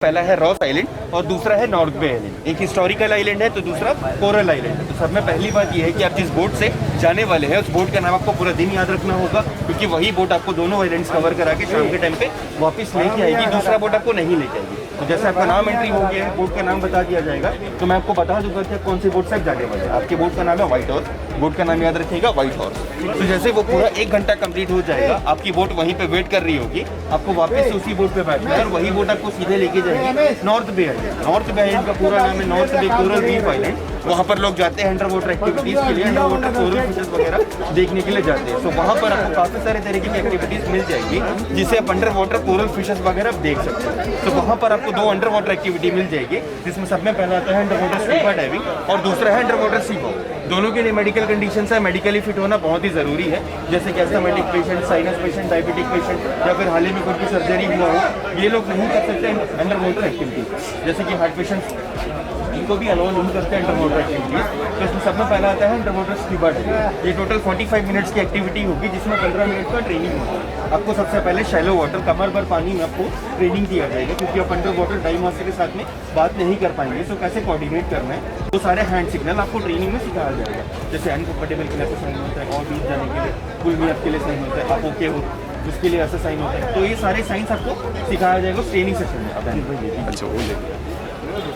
पहला है Ross island और दूसरा है नॉर्थ बे आइलैंड। एक हिस्टोरिकल आइलैंड है तो दूसरा कोरल आइलैंड है। तो सब में पहली बात ये है कि आप जिस बोट से जाने वाले हैं उस बोट का नाम आपको पूरा दिन याद रखना होगा, क्योंकि वही बोट आपको दोनों आइलैंड्स कवर करा के शाम के टाइम पे वापस लेके आएगी, दूसरा बोट आपको नहीं लेके आएगी। तो जैसे आपका नाम एंट्री हो गया है, बोट का नाम बता दिया जाएगा, तो मैं आपको बता दूंगा कि आप कौन सी बोट से जाने वाले हैं। आपके बोट का नाम है व्हाइट हॉर्स, बोट का नाम याद रखिएगा व्हाइट हॉर्स। तो जैसे वो पूरा 1 घंटा कंप्लीट हो जाएगा, आपकी बोट वहीं पे वेट कर रही होगी, आपको वापस से उसी बोट पे बैठना है और वही बोट आपको सीधे लेके जाएगी नॉर्थ बे आइलैंड। नॉर्थ बे आइलैंड का पूरा नाम है नॉर्थ बे कोरल रीफ आइलैंड। वहाँ पर लोग जाते हैं अंडर वाटर एक्टिविटीज़ के लिए, अंडर वाटर कोरल फिशेस वगैरह देखने के लिए जाते हैं। तो वहाँ पर आपको काफ़ी सारे तरीके की एक्टिविटीज़ मिल जाएगी जिसे आप अंडर वाटर कोरल फिशेस वगैरह देख सकते हैं। तो वहाँ पर आपको 2 अंडर वाटर एक्टिविटी मिल जाएगी, जिसमें सब में पहला आता है अंडर वाटर स्कूबा डाइविंग और दूसरा है अंडर वाटर सी वॉक। दोनों के लिए मेडिकल कंडीशंस है, मेडिकली फिट होना बहुत ही ज़रूरी है। जैसे कि asthmatic patient, sinus patient, diabetic patient या फिर हाल ही में कोई भी सर्जरी हुआ हो, ये लोग नहीं कर सकते अंडर वाटर एक्टिविटी। जैसे कि हार्ट पेशेंट्स, इनको भी अलाउ नहीं करते अंडर वाटर एक्टिविटीज़। तो इसमें सब में पहला आता है अंडर वाटर स्कूबा डाइविंग। ये टोटल 45 मिनट्स की एक्टिविटी होगी, जिसमें 15 मिनट का ट्रेनिंग होगा। आपको सबसे पहले शैलो वाटर, कमर भर पानी में आपको ट्रेनिंग दिया जाएगा, क्योंकि आप अंडर वाटर डाइव मास्टर के साथ में बात नहीं कर पाएंगे। तो कैसे कोऑर्डिनेट करना है, वो सारे हैंड सिग्नल आपको ट्रेनिंग में सिखाया जाएगा। जैसे अनकंफर्टेबल के लिए ऐसा साइन होता है, और बीच जाने के लिए, पुल में आपके लिए साइन होता है, आप ओके हो उसके लिए ऐसा साइन होता है। तो ये सारे साइंस आपको सिखाया जाएगा ट्रेनिंग सेशन में। अच्छा, वो ले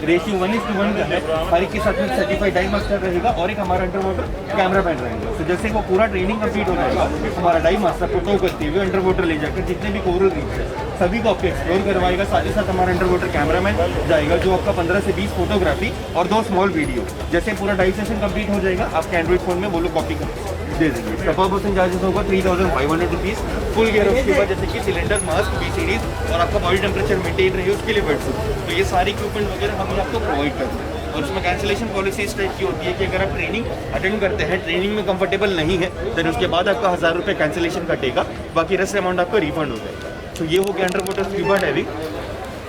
रेशियो 1:1 का है। हर एक के साथ में सर्टिफाइड डाइव मास्टर रहेगा और एक हमारा अंडर वाटर कैमरा मैन रहेगा। तो जैसे वो पूरा ट्रेनिंग कंप्लीट हो जाएगा, हमारा डाइव मास्टर को टो करते हुए अंडर वाटर ले जाकर जितने भी कोरल रीफ है सभी को आपको एक्सप्लोर करवाएगा। साथ ही साथ हमारा अंडर वाटर कैमरा मैन जाएगा, जो आपका 15 से 20 फोटोग्राफी और 2 स्मॉल वीडियो। जैसे पूरा डाइव सेशन कंप्लीट हो जाएगा, आपके एंड्रॉइड फोन में वो लोग कॉपी कर दे देंगे। इसका पर पर्सन चार्जेस होगा 3500 रुपीज़। फुल गियर उसके बाद जैसे कि सिलेंडर, मास्क, BCDs और आपका बॉडी टेम्परेचर मेंटेन रहे उसके लिए वेटसूट। तो ये सारी इक्विपमेंट वगैरह हम आपको प्रोवाइड करते हैं। और उसमें कैंसिलेशन पॉलिसी इस टाइप की होती है कि अगर आप ट्रेनिंग अटेंड करते हैं, ट्रेनिंग में कंफर्टेबल नहीं है, देन उसके बाद आपका 1000 रुपये कैंसिलेशन कटेगा, बाकी रेस्ट अमाउंट आपको रिफंड हो जाएगा। तो ये हो गया अंडर वाटर स्कूबा डाइविंग।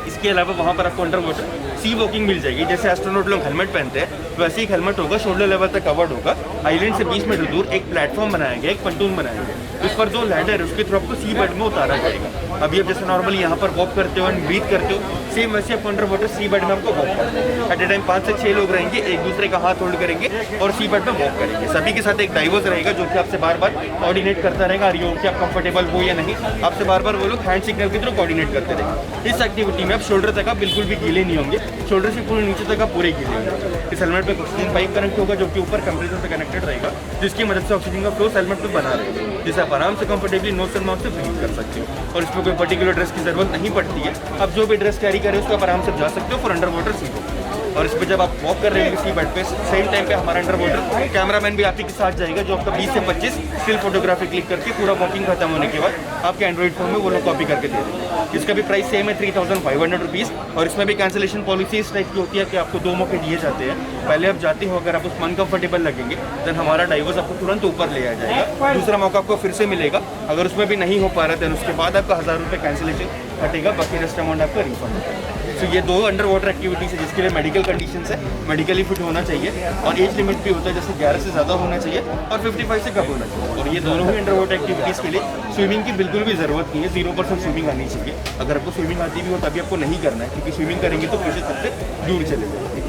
इसके अलावा वहाँ पर आपको अंडर वाटर सी वॉकिंग मिल जाएगी। जैसे एस्ट्रोनॉट लोग हेलमेट पहनते हैं, वैसे ही हेलमेट होगा, शोल्डर लेवल तक कवर्ड होगा। आइलैंड से 20 मीटर दूर एक प्लेटफॉर्म बनाया गया, एक पंटून बनाया गया, उस पर 2 लैडर है, उसके थ्रू आपको सी बेड में उतारा जाएगा। अभी आप जैसे नॉर्मली यहाँ पर वॉक करते हो एंड ब्रीथ करते हो, सेम वैसे आपको अंडर वाटर सी बेड में आपको वॉक करना है। एट ए टाइम 5 से 6 लोग रहेंगे, एक दूसरे का हाथ होल्ड करेंगे और सी बेड में वॉक करेंगे। सभी के साथ एक डाइवर्स रहेगा, जो कि आपसे बार बार कोऑर्डिनेट करता रहेगा, और कि आप कंफर्टेबल हो या नहीं, आपसे बार बार वो लोग हैंड सिग्नल के थ्रू कोऑर्डिनेट करते रहेंगे। इस एक्टिविटी में आप शोल्डर तक आप बिल्कुल भी गीले नहीं होंगे, शोल्डर से पूरे नीचे तक आप पूरे गीले होंगे। इस हेलमेट पे ऑक्सीजन पाइप कनेक्ट होगा, जो कि ऊपर कंप्रेसर से कनेक्टेड रहेगा, जिसकी मदद से ऑक्सीजन का फ्लो हेलमेट पे बना रहेगा, जिसे आप आराम से कंफर्टेबली नोज एंड माउथ से ब्रीथ कर सकते हो। और इसमें कोई पर्टिकुलर ड्रेस की जरूरत नहीं पड़ती है, आप जो भी ड्रेस कैरी करें उसको आप आराम से जा सकते हो for under water sea walk. और इस पर जब आप वॉक कर रहे हैं सी बेड पे, सेम टाइम पे हमारा अंडर वाटर कैमरा मैन भी आप ही के साथ जाएगा, जो आपका 20 से 25 स्टिल फोटोग्राफी क्लिक करके पूरा वॉकिंग खत्म होने के बाद आपके एंड्रॉइड फोन में वो लोग कॉपी करके दे देंगे। इसका भी प्राइस सेम है 3500 रुपीज़। और इसमें भी कैंसिलेशन पॉलिसी इस टाइप की होती है कि आपको 2 मौके दिए जाते हैं। पहले आप जाते हो, अगर आप उसमें अनकंफर्टेबल लगेंगे, देन हमारा डाइवर्स आपको तुरंत ऊपर ले आ जाएगा। दूसरा मौका आपको फिर से मिलेगा, अगर उसमें भी नहीं हो पा रहा, देन उसके बाद आपका 1000 रुपये कैंसिलेशन हटेगा, बाकी रेस्ट अमाउंट आपका रिफंड होगा। तो ये 2 अंडर वाटर एक्टिविटीज़ है, जिसके लिए मेडिकल कंडीशंस है, मेडिकली फिट होना चाहिए, और एज लिमिट भी होता है, जैसे 11 से ज़्यादा होना चाहिए और 55 से कम होना चाहिए। और ये दोनों ही अंडर वाटर एक्टिविटीज़ के लिए स्विमिंग की बिल्कुल भी ज़रूरत नहीं है, 0% स्विमिंग आनी चाहिए। अगर आपको स्विमिंग आती भी हो तभी आपको नहीं करना है, क्योंकि स्विमिंग करेंगे तो फिशेस सबसे दूर चले जाएंगे।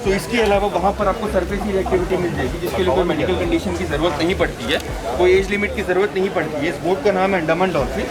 तो इसके अलावा वहाँ पर आपको सरफेस ही एक्टिविटी मिल जाएगी, जिसके लिए कोई मेडिकल कंडीशन की ज़रूरत नहीं पड़ती है, कोई एज लिमिट की ज़रूरत नहीं पड़ती है। इस बोट का नाम है अंडमान डॉल्फिन।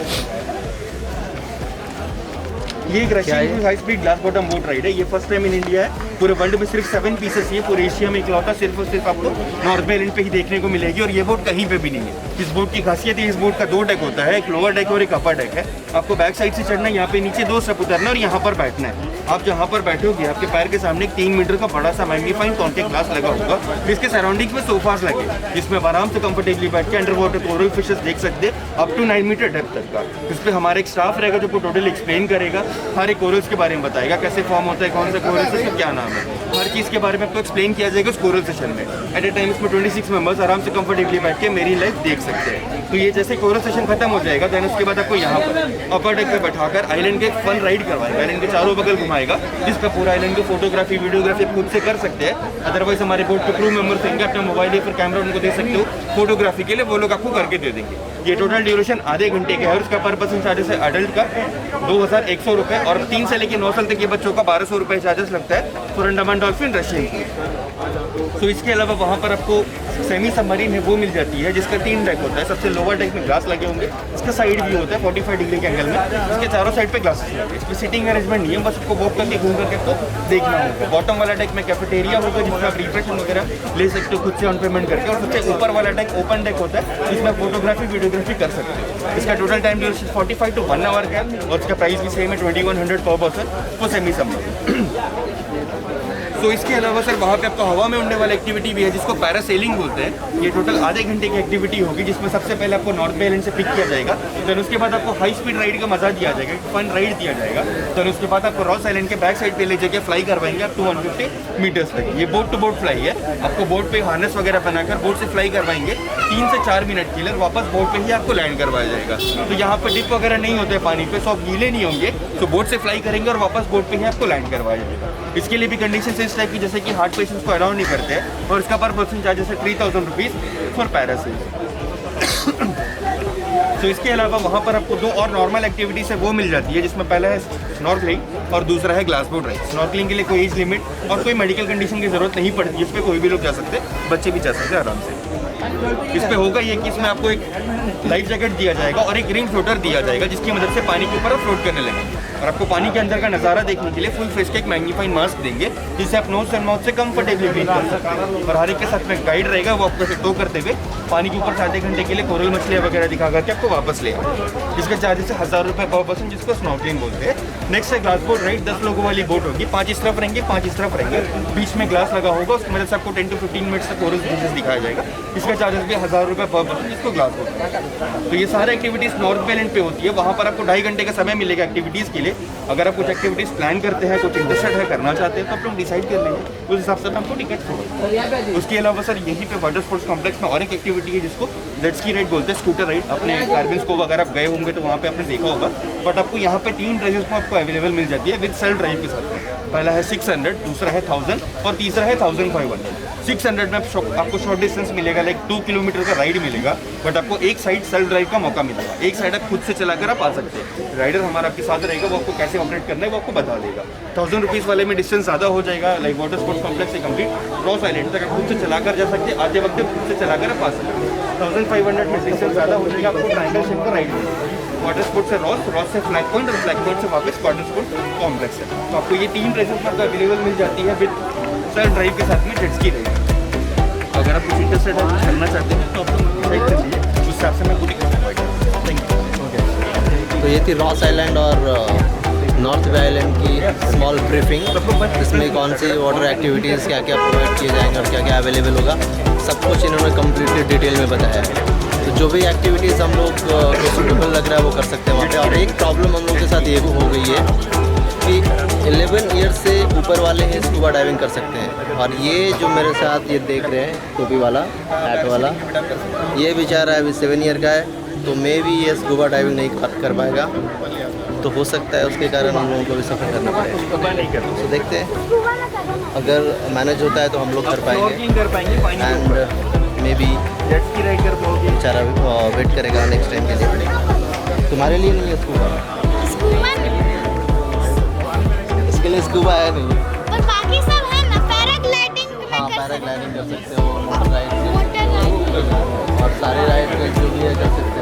ये एक Russian high speed glass bottom boat ride है। ये फर्स्ट टाइम इन इंडिया है। पूरे वर्ल्ड में सिर्फ 7 पीसेस ही है, पूरे एशिया में इकलौता सिर्फ और सिर्फ आपको नॉर्थ बे आइलैंड पे ही देखने को मिलेगी, और ये बोट कहीं पे भी नहीं है। इस बोट की खासियत है, इस बोट का 2 डेक होता है, एक लोअर डेक और एक अपर डेक है। आपको बैक साइड से चढ़ना है, यहाँ पे नीचे 2 स्टेप उतरना है और यहाँ पर बैठना है। आप जहाँ पर बैठोगे, आपके पैर के सामने एक 3 मीटर का बड़ा सा मैग्नीफाइंग कॉन्टेक्ट ग्लास लगा होगा, जिसके सराउंडिंग्स में सोफास लगे, जिसमें आराम से कंफर्टेबली बैठ के अंडर वाटर कोरल फिशेस देख सकते हैं अप टू 9 मीटर डेप्थ तक का। इस पर हमारा एक स्टाफ रहेगा, जो टोटल एक्सप्लेन करेगा, हर एक कोरल्स के बारे में बताएगा, कैसे फॉर्म होता है, कौन सा कोरल है, क्या नाम नाम है। हर चीज़ के बारे में आपको एक्सप्लेन किया जाएगा उस कोरल सेशन में। एट ए टाइम इसमें 26 मेंबर्स आराम से कंफर्टेबली बैठ के मेरी लाइफ देख सकते हैं। तो ये जैसे कोरल सेशन खत्म हो जाएगा देन उसके बाद आपको यहाँ पर अपर डेक पे बैठाकर आइलैंड के फन राइड करवाएगा, आइलैंड के चारों बगल घुमाएगा, जिसका पूरा आइलैंड की फोटोग्राफी वीडियोग्राफी खुद से कर सकते हैं। अदरवाइज हमारे बोट पे क्रू मेंबर्स होंगे, अपना मोबाइल या फिर कैमरा उनको दे सकते हो फोटोग्राफी के लिए, वो लोग आपको करके दे देंगे। ये टोटल ड्यूरेशन आधे घंटे का है और उसका पर पर्सन चार्जेस है अडल्ट का 2100 रुपये और 3 से लेकर 9 साल तक के बच्चों का 1200 रुपये चार्जेस लगता है फॉर अंडमान डॉल्फिन रशियन। तो इसके अलावा वहाँ पर आपको सेमी सबमरीन है वो मिल जाती है, जिसका 3 डेक होता है। सबसे लोअर डेक में ग्लास लगे होंगे, इसका साइड व्यू होता है 45 डिग्री के एंगल में, इसके चारों साइड पे ग्लासेस होंगे। इसमें सीटिंग अरेंजमेंट नहीं है, बस आपको वॉक करके घूम करके तो देखना होगा। बॉटम वाला डेक में कैफेटेरिया होगा जिसमें आप रिफ्रेशमेंट वगैरह ले सकते हो खुद से ऑन पेमेंट करके, और सबसे ऊपर वाला डेक ओपन डेक होता है जिसमें फोटोग्राफी वीडियोग्राफी कर सकते हो। इसका total time duration 45 to 1 hour का है और इसका प्राइस भी सेम है 2100 पर पर्सन फॉर सेमी सबमरीन। तो इसके अलावा सर वहाँ पे आपको हवा में उड़ने वाली एक्टिविटी भी है जिसको पैरासेलिंग बोलते हैं। ये टोटल आधे घंटे की एक्टिविटी होगी जिसमें सबसे पहले आपको नॉर्थ बे आइलैंड से पिक किया जाएगा, फिर उसके बाद आपको हाई स्पीड राइड का मजा दिया जाएगा, फन राइड दिया जाएगा, फिर उसके बाद आपको रॉस आइलैंड के बैक साइड पे ले जाके फ्लाई करवाएंगे आप 250 मीटर्स तक। ये बोट टू बोट फ्लाई है, आपको बोट पे हार्नेस वगैरह बनाकर बोट से फ्लाई करवाएंगे 3 से 4 मिनट के लिए, वापस बोट पे ही आपको लैंड करवाया जाएगा। तो यहाँ पर डिप वगैरह नहीं होते पानी पे, सो आप गीले नहीं होंगे, तो बोट से फ्लाई करेंगे और वापस बोट पे ही आपको लैंड करवाया जाएगा। इसके लिए भी कंडीशन इस टाइप की जैसे कि हार्ट पेशेंट्स को अलाउ नहीं करते हैं और इसका पर पर्सन चार्जेस है 3000 रुपीज़ फॉर पैरासेलिंग। तो इसके अलावा वहाँ पर आपको 2 और नॉर्मल एक्टिविटीज़ है वो मिल जाती है, जिसमें पहला है स्नॉर्कलिंग और दूसरा है ग्लास बोट राइड। स्नॉर्कलिंग के लिए कोई एज लिमिट और कोई मेडिकल कंडीशन की ज़रूरत नहीं पड़ती, इस पर कोई भी लोग जा सकते हैं, बच्चे भी जा सकते हैं आराम से। इस पे होगा ये कि इसमें आपको एक लाइफ जैकेट दिया जाएगा और एक रिंग फ्लोटर दिया जाएगा जिसकी मदद से पानी के ऊपर आप फ्लोट करने लगेंगे, और आपको पानी के अंदर का नज़ारा देखने के लिए फुल फेस का एक मैग्नीफाइंग मास्क देंगे जिससे आप नोज एंड माउथ से कंफर्टेबली ब्रीथ कर सकते हैं। और हर एक के साथ में गाइड रहेगा, वो आपको टो करते हुए पानी के ऊपर आधे घंटे के लिए कोरल मछलियाँ वगैरह दिखा करके आपको वापस ले आए। इसका चार्जेस है 1000 रुपये पर पर्सन, जिसको स्नॉर्कलिंग बोलते हैं। नेक्स्ट है ग्लास बोट राइड, 10 लोगों वाली बोट होगी, 5 इस तरफ रहेंगे 5 इस तरफ रहेंगे, बीच में ग्लास लगा होगा, उसकी मदद से आपको 10 to 15 मिनट्स तक कोरल बीचेस दिखाया जाएगा। इसका चार्जेस भी 1000 रुपये पर पर्सन, जिसको ग्लास बोट है। तो ये सारे एक्टिविटीज़ नॉर्थ बे आइलैंड पे होती है, वहाँ पर आपको 2.5 घंटे का समय मिलेगा एक्टिविटीज़ के लिए। अगर आप कुछ एक्टिविटीज़ प्लान करते हैं, कुछ इंटरेस्टेड है करना चाहते हैं, तो आप लोग डिसाइड कर लेंगे, उस हिसाब से हमको टिकट होगा। उसके अलावा सर यहीं पे वाटर स्पोर्ट्स कॉम्प्लेक्स में और एक एक्टिविटी है जिसको जेट स्की राइड बोलते हैं, स्कूटर राइड। अपने कार्बिन्स को अगर आप गए होंगे तो वहाँ पे आपने देखा होगा, बट आपको यहाँ पे 3 ड्राइव्स में आपको अवेलेबल मिल जाती है विद सेल्फ ड्राइव के साथ। पहला है 600, दूसरा है 1000 और तीसरा है 1500। 600 में आपको शॉर्ट डिस्टेंस मिलेगा, लाइक 2 किलोमीटर का राइड मिलेगा, बट आपको एक साइड सेल्फ ड्राइव का मौका मिलेगा, एक साइड आप खुद से चलाकर आप आ सकते हैं। राइडर हमारा आपके साथ रहेगा, वो आपको कैसे ऑपरेट करना है वो आपको बता देगा। 1000 रुपीज़ वाले में डिस्टेंस ज़्यादा हो जाएगा, लाइक वाटर स्पोर्ट्स कॉम्प्लेक्स से कंप्लीट रॉस आइलैंड तक आप खुद से चलाकर जा सकते हैं, आते वक्त खुद से चलाकर आप आ सकते हैं। 1500 में डिस्टेंस ज़्यादा हो जाएगा, आपको ट्रायंगल शेप का राइड मिलेगा। वाटर स्पोर्ट्स से रॉस, रॉस से फ्लैग पॉइंट और फ्लैग पॉइंट से वापस वाटर स्पोर्ट्स कॉम्प्लेक्स है। तो आपको ये 3 ड्रेसेस में अवेलेबल मिल जाती है विद सेल्फ ड्राइव के साथ में जेट स्की राइड। अगर आप कुछ इंटरेस्टेड है करना चाहते हैं तो आप लोग डिसाइड कर लीजिए, उस हिसाब से मैं पूरी प्रोवाइड करूँगा। Thank you. तो ये थी रॉस आइलैंड और नॉर्थ बे आइलैंड की स्मॉल ब्रीफिंग। इसमें कौन सी वाटर एक्टिविटीज़ क्या क्या प्रोवाइड किए जाएंगे और क्या क्या अवेलेबल होगा, सब कुछ इन्होंने कम्प्लीटली डिटेल में बताया है। तो जो भी एक्टिविटीज़ हम लोग को सूटेबल लग रहा है वो कर सकते हैं वहाँ पे। और एक प्रॉब्लम हम लोग के साथ ये भी हो गई है कि 11 ईयर्स से ऊपर वाले ही स्कूबा डाइविंग कर सकते हैं, और ये जो मेरे साथ ये देख रहे हैं टोपी वाला हैट वाला, ये बेचारा अभी 7 ईयर का है, तो मे भी ये स्कूबा डाइविंग नहीं कर पाएगा, तो हो सकता है उसके कारण हम लोगों को भी सफ़र करना पड़ेगा। तो देखते हैं, अगर मैनेज होता है तो हम लोग कर पाएंगे, एंड मे बी बेचारा वेट करेगा नेक्स्ट टाइम के लिए। तुम्हारे लिए नहीं है स्कूबा, इसके लिए स्कूबा है नहीं, पर बाकी सब है ना, पैराग्लाइडिंग। हाँ पैराग्लाइडिंग कर सकते हो, मोटर राइड और सारे राइड जो भी है कर सकते हो।